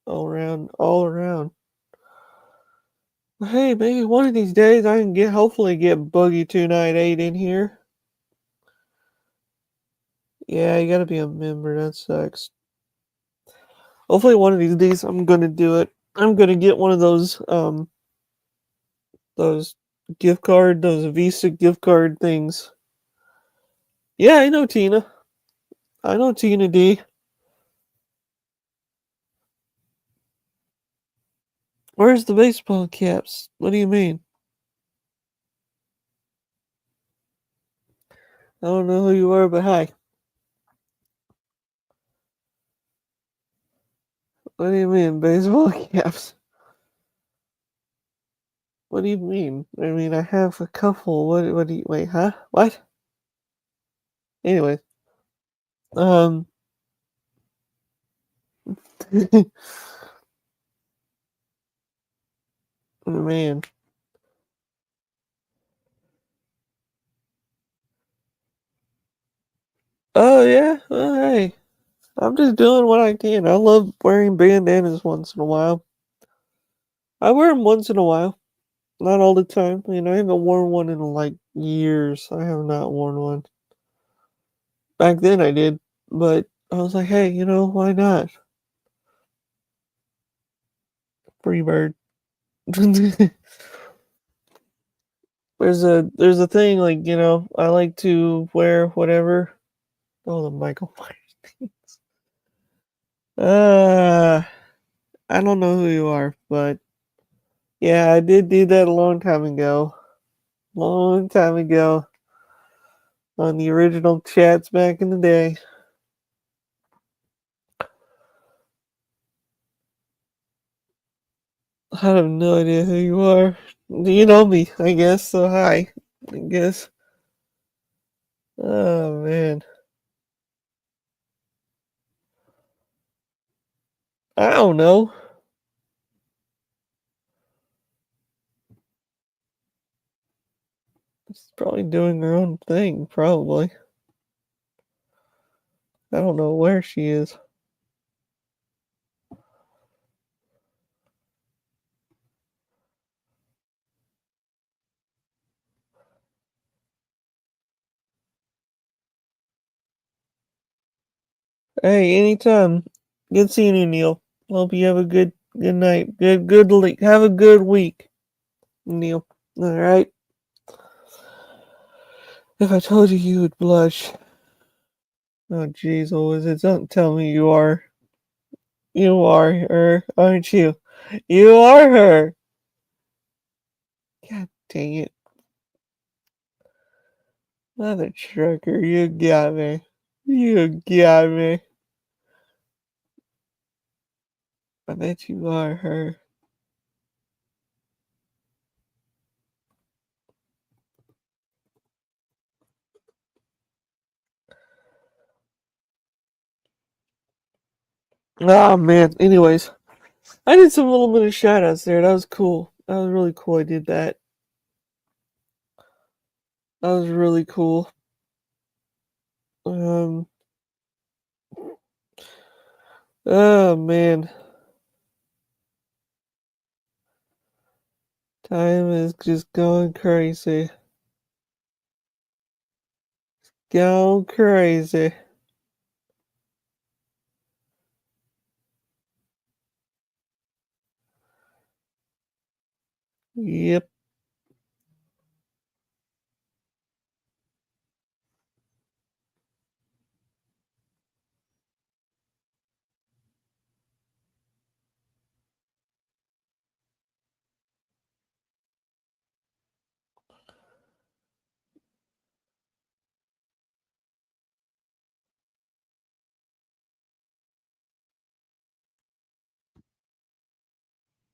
A: all around, all around. Hey, maybe one of these days I can hopefully get Boogie 298 in here. Yeah, you gotta be a member, that sucks. Hopefully one of these days I'm gonna do it. I'm gonna get one of those those Visa gift card things. Yeah, I know Tina. I know Tina D. Where's the baseball caps? What do you mean? I don't know who you are, but hi. What do you mean, baseball caps? What do you mean? I mean, I have a couple. What do you, wait, huh? What? Anyway, um, man. Oh, yeah? Well, hey, I'm just doing what I can. I love wearing bandanas once in a while. I wear them once in a while. Not all the time. You know, I haven't worn one in like years. I have not worn one. Back then I did, but I was like, hey, why not? Free bird. there's a thing like, I like to wear whatever. Oh, the Michael Myers. Uh, I don't know who you are, but yeah, I did do that a long time ago. Long time ago on the original chats back in the day. I have no idea who you are. You know me, I guess, so hi. I guess. Oh man. I don't know. She's probably doing her own thing, probably. I don't know where she is. Hey, anytime. Good seeing you, Neil. Hope you have a good night. Have a good week, Neil. All right. If I told you, you would blush. Oh, jeez, what was it? Don't tell me you are. You are her, aren't you? You are her. God dang it. Mother trucker, you got me. You got me. I bet you are her. Oh, man. Anyways, I did some little bit of shout outs there. That was cool. That was really cool. I did that. That was really cool. Um, oh, man. Time is just going crazy. Going crazy. Yep.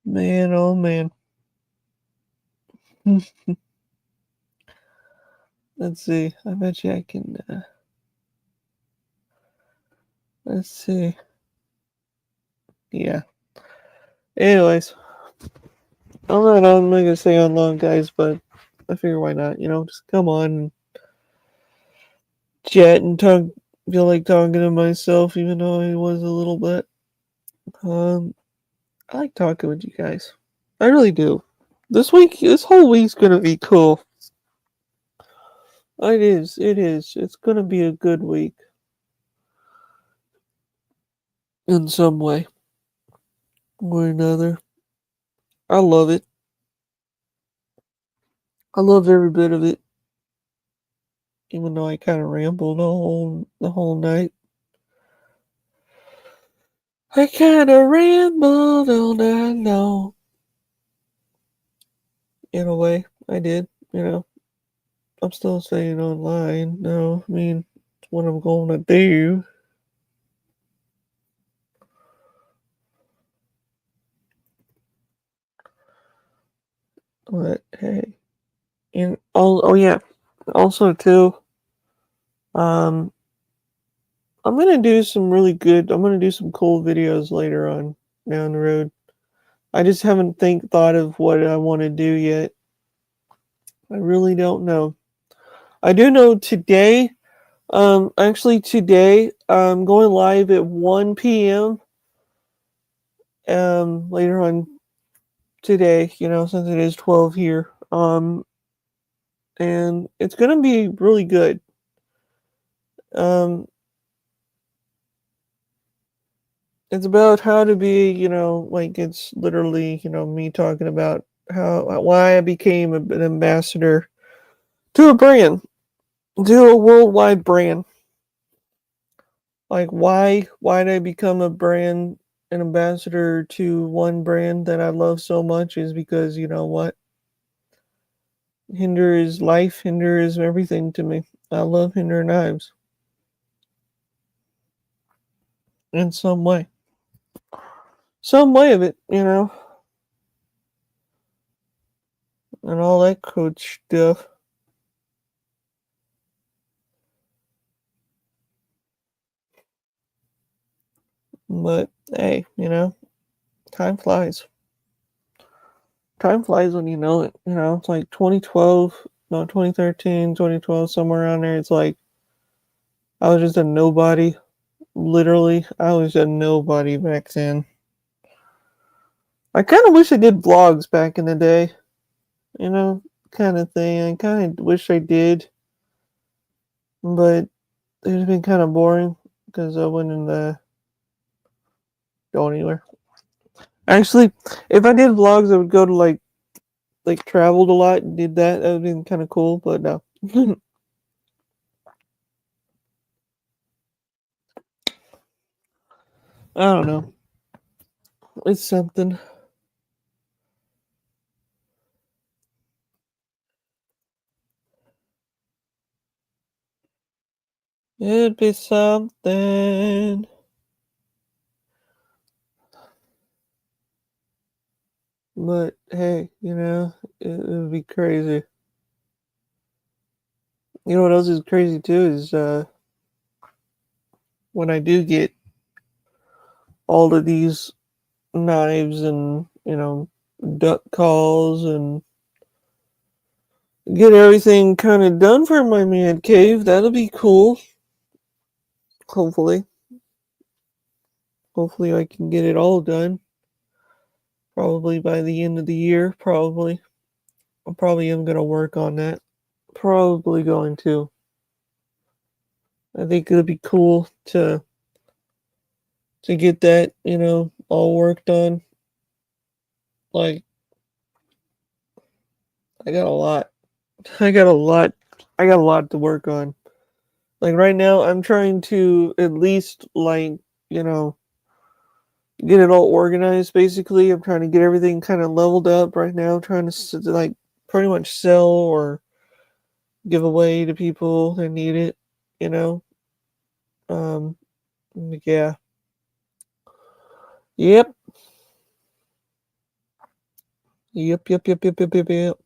A: Man, oh man. Let's see. I bet you I can. Let's see. Yeah. Anyways, I'm not gonna stay on long, guys, but I figure why not? Just come on and chat and talk. Feel like talking to myself, even though I was a little bit. Um, I like talking with you guys. I really do. This whole week's gonna be cool. It is. It is. It's gonna be a good week in some way or another. I love it. I love every bit of it, even though I kind of rambled the whole night. I kind of rambled all night long. In a way, I did. I'm still staying online. No, I mean, it's what I'm going to do. But hey, and oh yeah, also too. Um, I'm gonna do some cool videos later on down the road. I just haven't thought of what I want to do yet. I really don't know. I do know today. Actually today I'm going live at 1 p.m. Later on today. Since it is 12 here. And it's gonna be really good. Um, it's about how to be. Like it's literally, me talking about why I became an ambassador to a brand, to a worldwide brand. Like why did I become an ambassador to one brand that I love so much is because you know what? Hinder is life, Hinder is everything to me. I love Hinder knives in some way. Some way of it, and all that good stuff. But hey, time flies. Time flies when you know it. It's like 2012, no, 2013, 2012, somewhere around there. It's like I was just a nobody. Literally, I was a nobody back then. I kind of wish I did vlogs back in the day, you know, kind of thing. I kind of wish I did, but it's been kind of boring because I wouldn't go anywhere. Actually, if I did vlogs, I would go to like traveled a lot and did that. That would be kind of cool, but no. I don't know. It's something. It'd be something. But hey, it would be crazy. You know what else is crazy too is when I do get all of these knives and duck calls and get everything kind of done for my man cave. That'll be cool. Hopefully, hopefully I can get it all done. Probably by the end of the year. Probably. I probably am gonna work on that. Probably going to. I think it'll be cool to get that all worked on. Like I got a lot. I got a lot. I got a lot to work on. Like right now, I'm trying to at least you know get it all organized. Basically, I'm trying to get everything kind of leveled up right now. Trying to like pretty much sell or give away to people that need it. You know. Um. Yeah. Yep. Yep, yep, yep, yep, yep, yep, yep.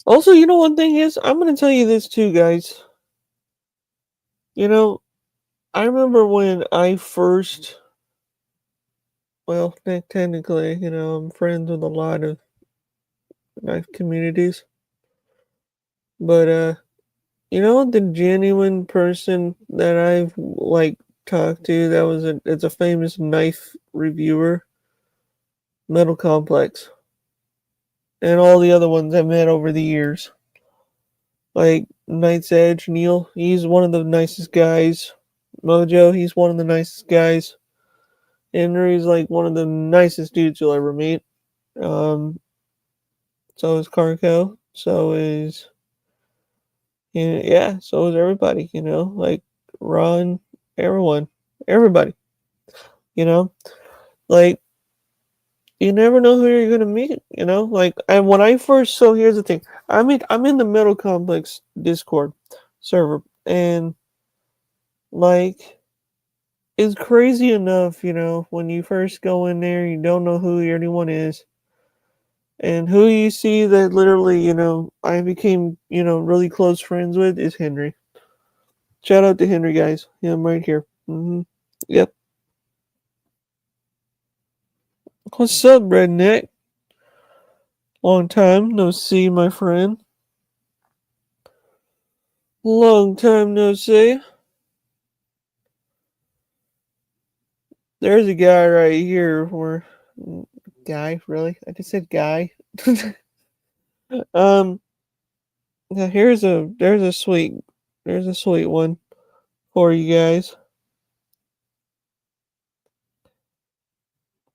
A: Also, you know, one thing is, I'm gonna tell you this too, guys. You know, I remember when I first, well, technically, you know, I'm friends with a lot of knife communities, but you know, the genuine person that I've like talked to that was it's a famous knife reviewer, Metal Complex, and all the other ones I've met over the years. Like Knight's Edge, Neil, he's one of the nicest guys. Mojo, he's one of the nicest guys. Henry's like one of the nicest dudes you'll ever meet. Um, so is Carco. So is yeah. So is everybody. You know, like Ron, everyone, everybody. You know, like you never know who you're gonna meet. You know, like and when I first so here's the thing. I'm in the Metal Complex Discord server and like it's crazy enough, you know, when you first go in there, you don't know who anyone is. And who you see that literally, you know, I became, you know, really close friends with is Henry. Shout out to Henry, guys. Yeah, I'm right here. Yep. What's up, Redneck? Long time no see, my friend. Long time no see. There's a guy right here. Where guy, really? I just said guy. um, now there's a sweet one for you guys.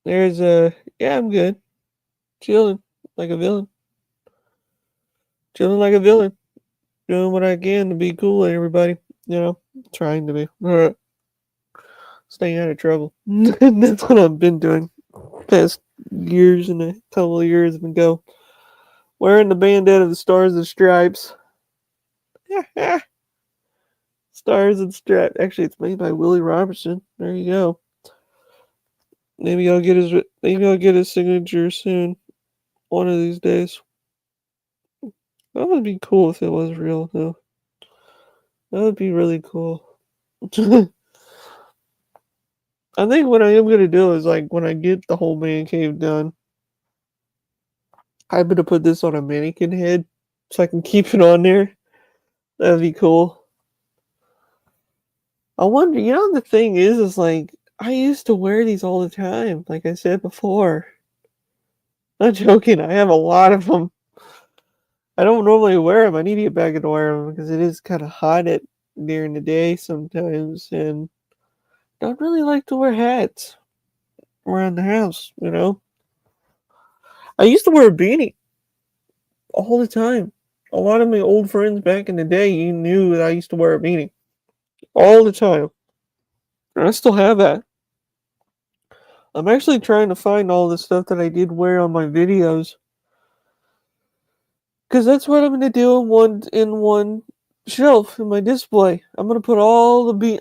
A: There's a yeah, I'm good. Chilling like a villain. Chilling like a villain. Doing what I can to be cool with everybody. You know, trying to be. Staying out of trouble. That's what I've been doing past years and a couple of years ago. Wearing the bandana of the Stars and Stripes. Stars and Stripes. Actually, it's made by Willie Robertson. There you go. Maybe I'll get his signature soon. One of these days. That would be cool if it was real, though. That would be really cool. I think what I am gonna do is like when I get the whole man cave done, I'm gonna put this on a mannequin head so I can keep it on there. That'd be cool. I wonder, you know, the thing is like I used to wear these all the time. Like I said before, not joking. I have a lot of them. I don't normally wear them. I need to get back into wearing them because it is kind of hot at during the day sometimes, and don't really like to wear hats around the house. You know, I used to wear a beanie all the time. A lot of my old friends back in the day, you knew that I used to wear a beanie all the time. And I still have that. I'm actually trying to find all the stuff that I did wear on my videos. Because that's what I'm gonna do in one shelf in my display. I'm gonna put all the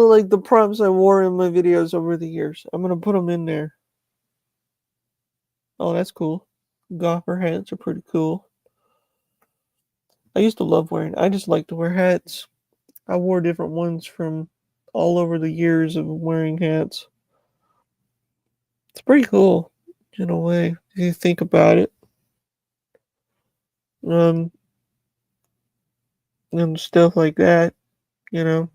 A: like the prompts I wore in my videos over the years. I'm gonna put them in there. Oh, that's cool. Gopher hats are pretty cool. I used to love wearing. I just like to wear hats. I wore different ones from all over the years of wearing hats. It's pretty cool in a way if you think about it. Um, and stuff like that. You know.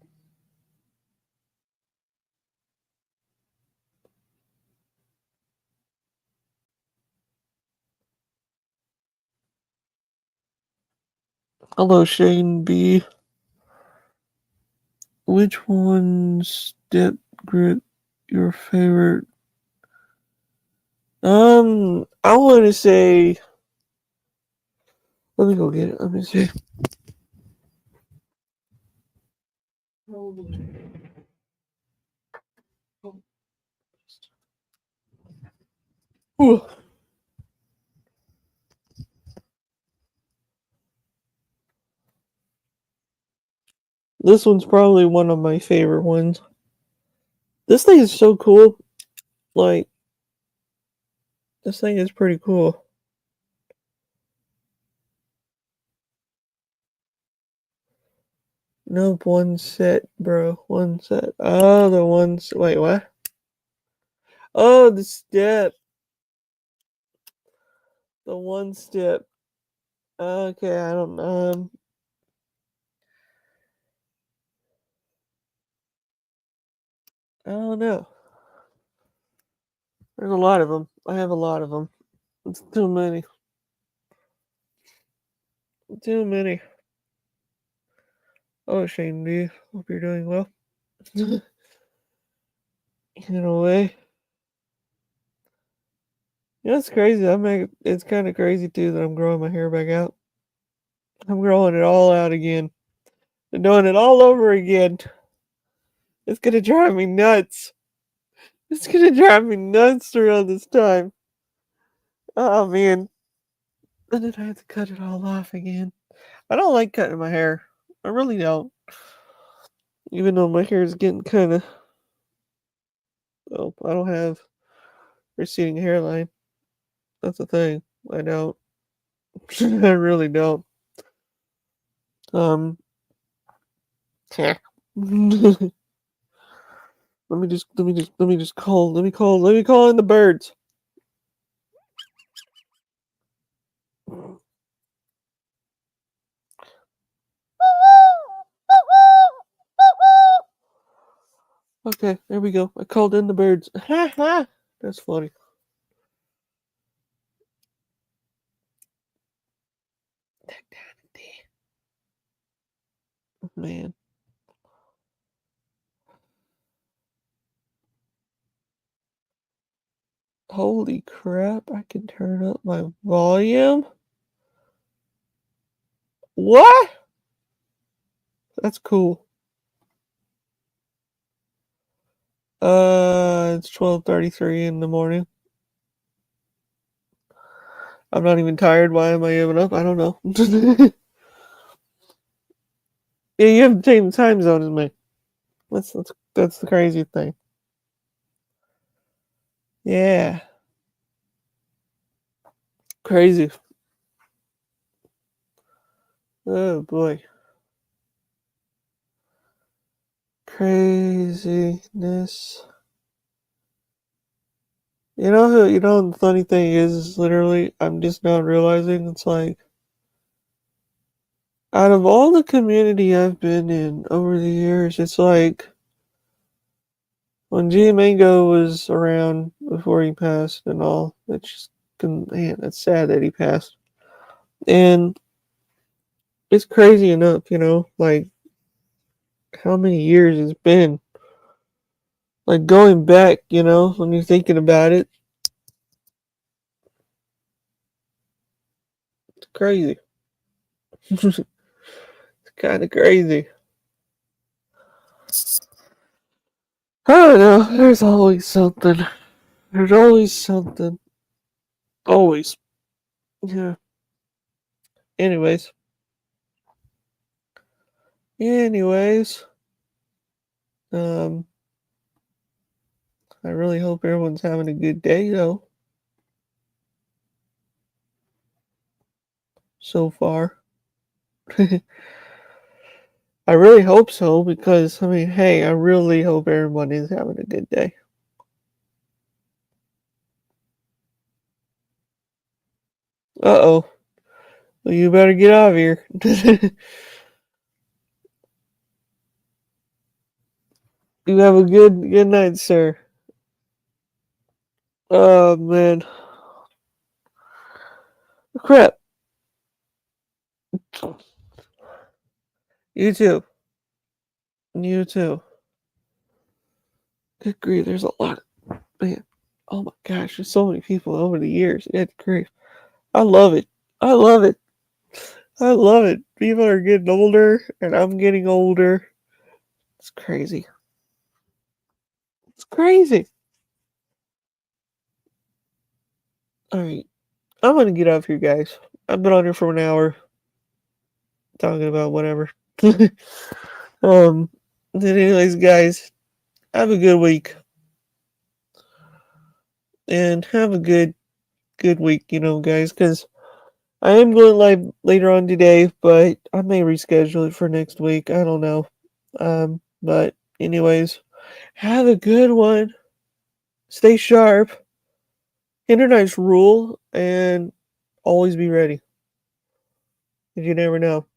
A: Hello, Shane B. Which one's step grip your favorite? I want to say. Let me go get it. Let me see. Ooh, this one's probably one of my favorite ones. This thing is so cool. Like, This thing is pretty cool. Nope, one set, bro. One set. Oh, the ones. Wait, what? Oh, the step. The one step. Okay, I don't. I don't know. There's a lot of them. I have a lot of them. It's too many. Too many. Oh, Shane D. Hope you're doing well. In a way. You know, it's crazy. It's kind of crazy too that I'm growing my hair back out. I'm growing it all out again. I'm doing it all over again. It's gonna drive me nuts. It's gonna drive me nuts around this time. Oh man. And then I have to cut it all off again. I don't like cutting my hair. I really don't. Even though my hair is getting kind of. Well, I don't have receding hairline. That's the thing. I don't. I really don't. Um. let let me call in the birds. Okay, there we go. I called in the birds. Ha ha! That's funny. Man. Holy crap, I can turn up my volume? What? That's cool. It's 12:33 in the morning. I'm not even tired. Why am I even up? I don't know. Yeah, you have the same time zone as me. That's the crazy thing. Yeah. Crazy. Oh boy. Craziness. The funny thing is literally I'm just now realizing it's like out of all the community I've been in over the years, it's like when G Mango was around before he passed and all, it's just man, it's sad that he passed. And it's crazy enough, like how many years it's been. Like going back, when you're thinking about it, it's crazy. It's kind of crazy. I don't know. There's always something. There's always something. Always. Yeah. Anyways. Anyways. Um, I really hope everyone's having a good day though. So far. I really hope so because I mean, hey, I really hope everyone is having a good day. Uh-oh. Well, you better get out of here. You have a good night, sir. Oh man. Crap. You too. You too. Good grief, there's a lot. Man. Oh my gosh, there's so many people over the years. Good grief. I love it. I love it. I love it. People are getting older and I'm getting older. It's crazy. It's crazy. Alright. I'm gonna get off here, guys. I've been on here for an hour talking about whatever. um anyways, guys, have a good week. And have a good good week, guys, because I am going live later on today, but I may reschedule it for next week. I don't know. But anyways, have a good one. Stay sharp. Internet's rule, and always be ready. 'Cause you never know.